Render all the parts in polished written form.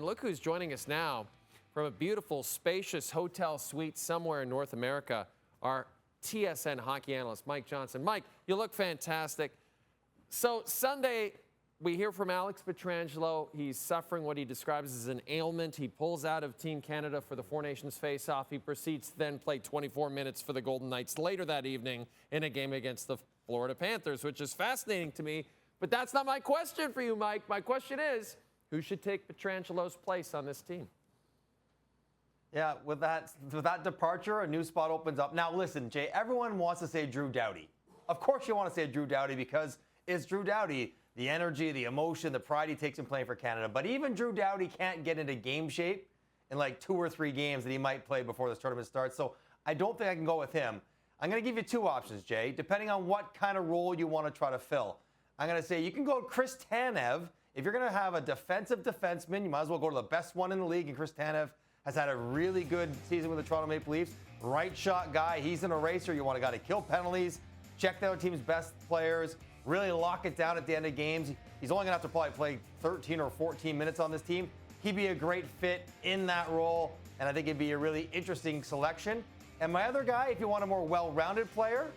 gentlemen, look who's joining us now from a beautiful, spacious hotel suite somewhere in North America, our TSN hockey analyst, Mike Johnson. Mike, you look fantastic. So Sunday, we hear from Alex Pietrangelo. He's suffering what he describes as an ailment. He pulls out of Team Canada for the Four Nations face-off. He proceeds to then play 24 minutes for the Golden Knights later that evening in a game against the Florida Panthers, which is fascinating to me. But that's not my question for you, Mike. My question is, who should take Pietrangelo's place on this team? Yeah, with that departure, a new spot opens up. Now, listen, Jay, everyone wants to say Drew Doughty. Of course you want to say Drew Doughty because it's Drew Doughty. The energy, the emotion, the pride he takes in playing for Canada. But even Drew Doughty can't get into game shape in like 2 or 3 games that he might play before this tournament starts. So I don't think I can go with him. I'm going to give you 2 options, Jay, depending on what kind of role you want to try to fill. I'm going to say you can go Chris Tanev. If you're going to have a defensive defenseman, you might as well go to the best one in the league. And Chris Tanev has had a really good season with the Toronto Maple Leafs. Right shot guy. He's an eraser. You want a guy to kill penalties, check the other team's best players, really lock it down at the end of games. He's only going to have to probably play 13 or 14 minutes on this team. He'd be a great fit in that role, and I think it'd be a really interesting selection. And my other guy, if you want a more well-rounded player,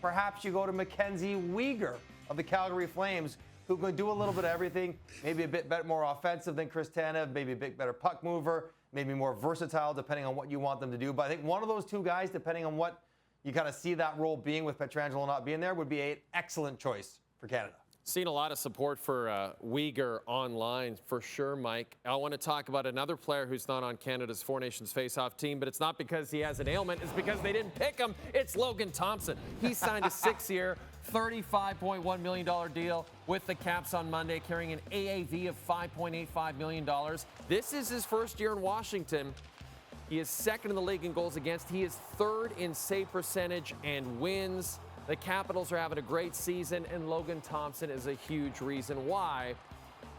perhaps you go to Mackenzie Weegar of the Calgary Flames, who can do a little bit of everything, maybe a bit better, more offensive than Chris Tanev, maybe a bit better puck mover, maybe more versatile depending on what you want them to do. But I think one of those 2 guys, depending on what you kind of see that role being with Pietrangelo not being there, would be an excellent choice for Canada. Seen a lot of support for Weegar online, for sure, Mike. I want to talk about another player who's not on Canada's Four Nations face-off team, but it's not because he has an ailment. It's because they didn't pick him. It's Logan Thompson. He signed a 6-year, $35.1 million deal with the Caps on Monday, carrying an AAV of $5.85 million. This is his first year in Washington. He is second in the league in goals against. He is third in save percentage and wins. The Capitals are having a great season, and Logan Thompson is a huge reason why.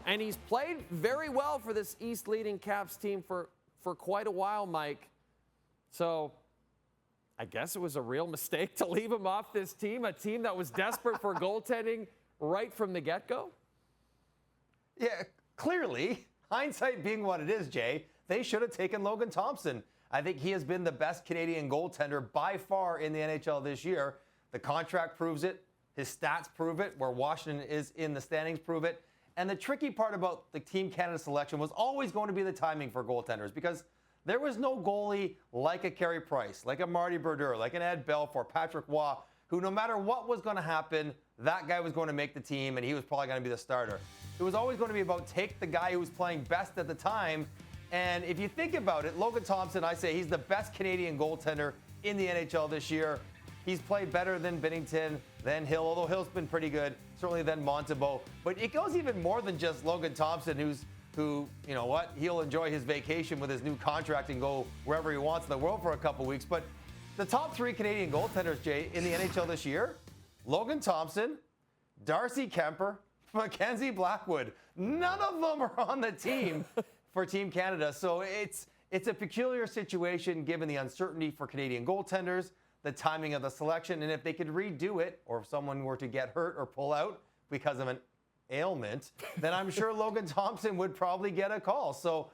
And he's played very well for this East leading Caps team for quite a while, Mike. So I guess it was a real mistake to leave him off this team, a team that was desperate for goaltending right from the get-go? Yeah, clearly, hindsight being what it is, Jay, they should have taken Logan Thompson. I think he has been the best Canadian goaltender by far in the NHL this year. The contract proves it. His stats prove it. Where Washington is in the standings prove it. And the tricky part about the Team Canada selection was always going to be the timing for goaltenders, because there was no goalie like a Carey Price, like a Marty Brodeur, like an Ed Belfour, Patrick Waugh, who no matter what was going to happen, that guy was going to make the team, and he was probably going to be the starter. It was always going to be about take the guy who was playing best at the time. And if you think about it, Logan Thompson, I say he's the best Canadian goaltender in the NHL this year. He's played better than Binnington, than Hill, although Hill's been pretty good, certainly than Montembeault. But it goes even more than just Logan Thompson, who, you know what, he'll enjoy his vacation with his new contract and go wherever he wants in the world for a couple weeks. But the top 3 Canadian goaltenders, Jay, in the NHL this year, Logan Thompson, Darcy Kemper, Mackenzie Blackwood. None of them are on the team for Team Canada. So it's a peculiar situation given the uncertainty for Canadian goaltenders, the timing of the selection, and if they could redo it, or if someone were to get hurt or pull out because of an ailment, then I'm sure Logan Thompson would probably get a call. So,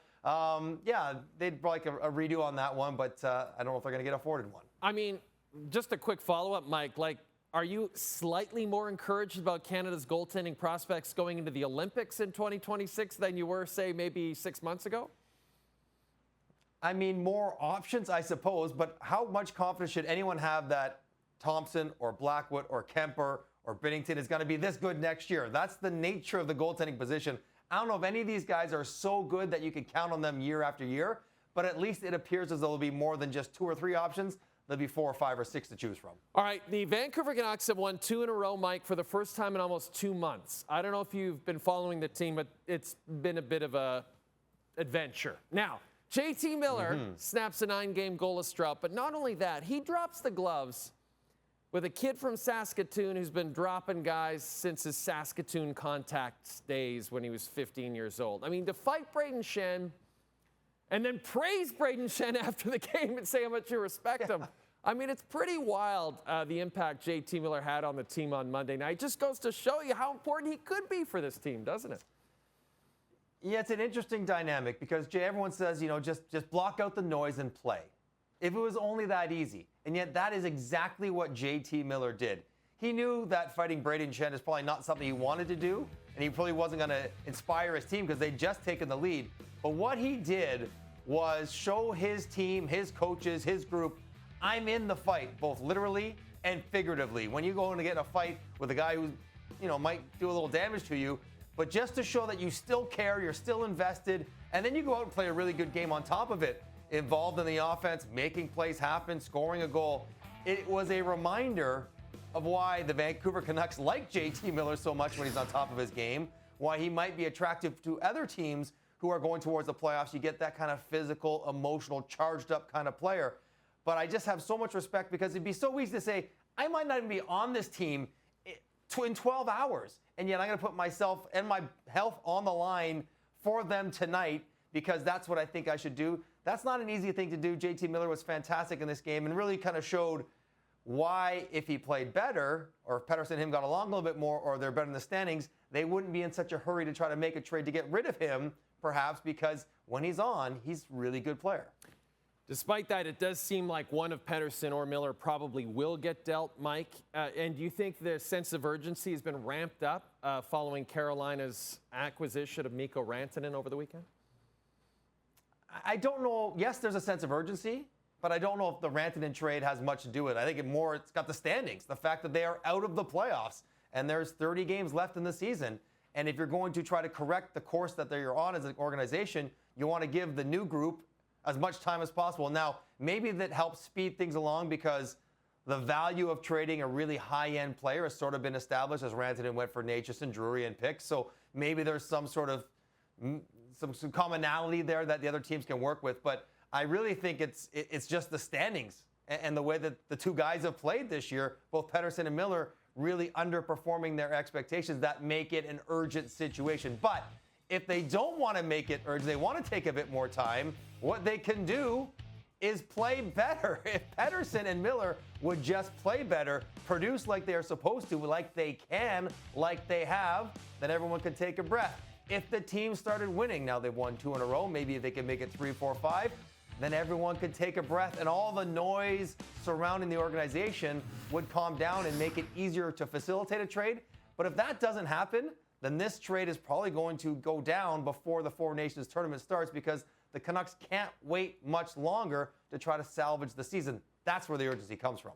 yeah, they'd like a redo on that one, but I don't know if they're going to get afforded one. I mean, just a quick follow-up, Mike. Are you slightly more encouraged about Canada's goaltending prospects going into the Olympics in 2026 than you were, say, maybe 6 months ago? I mean, more options, I suppose, but how much confidence should anyone have that Thompson or Blackwood or Kemper or Binnington is going to be this good next year? That's the nature of the goaltending position. I don't know if any of these guys are so good that you can count on them year after year, but at least it appears as though there'll be more than just 2 or 3 options. There'll be 4 or 5 or 6 to choose from. All right, the Vancouver Canucks have won 2 in a row, Mike, for the first time in almost 2 months. I don't know if you've been following the team, but it's been a bit of a adventure. Now, JT Miller snaps a 9-game goalless drought, but not only that, he drops the gloves with a kid from Saskatoon who's been dropping guys since his Saskatoon Contacts days when he was 15 years old. I mean, to fight Brayden Schenn and then praise Brayden Schenn after the game and say how much you respect him. I mean, it's pretty wild, the impact JT Miller had on the team on Monday night. Just goes to show you how important he could be for this team, doesn't it? Yeah, it's an interesting dynamic because, Jay, everyone says, just block out the noise and play. If it was only that easy. And yet that is exactly what JT Miller did. He knew that fighting Brayden Schenn is probably not something he wanted to do, and he probably wasn't going to inspire his team because they'd just taken the lead. But what he did was show his team, his coaches, his group, I'm in the fight, both literally and figuratively. When you go in to get in a fight with a guy who, might do a little damage to you, but just to show that you still care, you're still invested, and then you go out and play a really good game on top of it, involved in the offense, making plays happen, scoring a goal. It was a reminder of why the Vancouver Canucks like JT Miller so much when he's on top of his game, why he might be attractive to other teams who are going towards the playoffs. You get that kind of physical, emotional, charged up kind of player. But I just have so much respect because it'd be so easy to say, I might not even be on this team in 12 hours. And yet I'm going to put myself and my health on the line for them tonight because that's what I think I should do. That's not an easy thing to do. JT Miller was fantastic in this game and really kind of showed why, if he played better, or if Pettersson and him got along a little bit more, or they're better in the standings, they wouldn't be in such a hurry to try to make a trade to get rid of him, perhaps, because when he's on, he's a really good player. Despite that, it does seem like one of Pettersson or Miller probably will get dealt, Mike. And do you think the sense of urgency has been ramped up following Carolina's acquisition of Mikko Rantanen over the weekend? I don't know. Yes, there's a sense of urgency, but I don't know if the Rantanen trade has much to do with it. I think it's got the standings, the fact that they are out of the playoffs, and there's 30 games left in the season. And if you're going to try to correct the course that you're on as an organization, you want to give the new group as much time as possible. Now, maybe that helps speed things along because the value of trading a really high-end player has sort of been established as Rantanen went for Natchez and Drury and picks. So maybe there's some sort of some commonality there that the other teams can work with. But I really think it's just the standings and the way that the two guys have played this year, both Pettersson and Miller, really underperforming their expectations that make it an urgent situation. But if they don't want to make it urgent, they want to take a bit more time, what they can do is play better. If Pettersson and Miller would just play better, produce like they're supposed to, like they can, like they have, then everyone could take a breath. If the team started winning, now they've won 2 in a row, maybe they can make it 3, 4, 5, then everyone could take a breath and all the noise surrounding the organization would calm down and make it easier to facilitate a trade. But if that doesn't happen, then this trade is probably going to go down before the Four Nations tournament starts because the Canucks can't wait much longer to try to salvage the season. That's where the urgency comes from.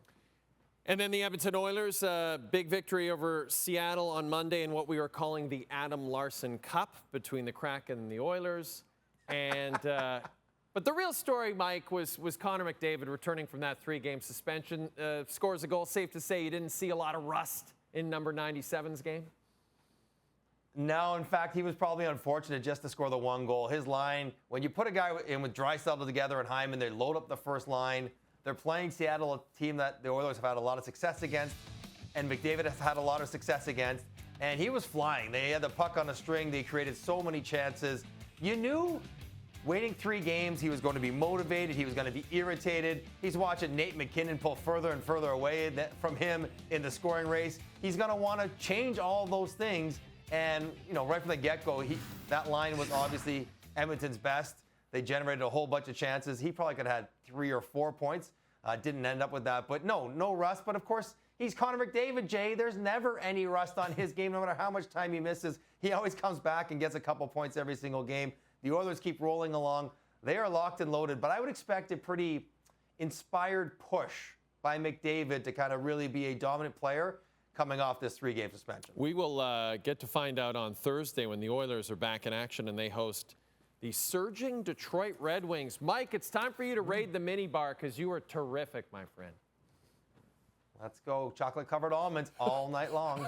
And then the Edmonton Oilers, big victory over Seattle on Monday in what we were calling the Adam Larson Cup between the Kraken and the Oilers. And but the real story, Mike, was Connor McDavid returning from that 3-game suspension. Scores a goal. Safe to say you didn't see a lot of rust in number 97's game? No, in fact, he was probably unfortunate just to score the 1 goal. His line, when you put a guy in with Draisaitl together and Hyman, they load up the first line. They're playing Seattle, a team that the Oilers have had a lot of success against, and McDavid has had a lot of success against. And he was flying. They had the puck on a string. They created so many chances. You knew waiting 3 games, he was going to be motivated. He was going to be irritated. He's watching Nate McKinnon pull further and further away from him in the scoring race. He's going to want to change all those things. And, right from the get-go, that line was obviously Edmonton's best. They generated a whole bunch of chances. He probably could have had 3 or 4 points. Didn't end up with that. But no rust. But, of course, he's Connor McDavid, Jay. There's never any rust on his game, no matter how much time he misses. He always comes back and gets a couple points every single game. The Oilers keep rolling along. They are locked and loaded. But I would expect a pretty inspired push by McDavid to kind of really be a dominant player coming off this 3-game suspension. We will get to find out on Thursday when the Oilers are back in action and they host the surging Detroit Red Wings. Mike, it's time for you to raid the minibar because you were terrific, my friend. Let's go. Chocolate-covered almonds all night long.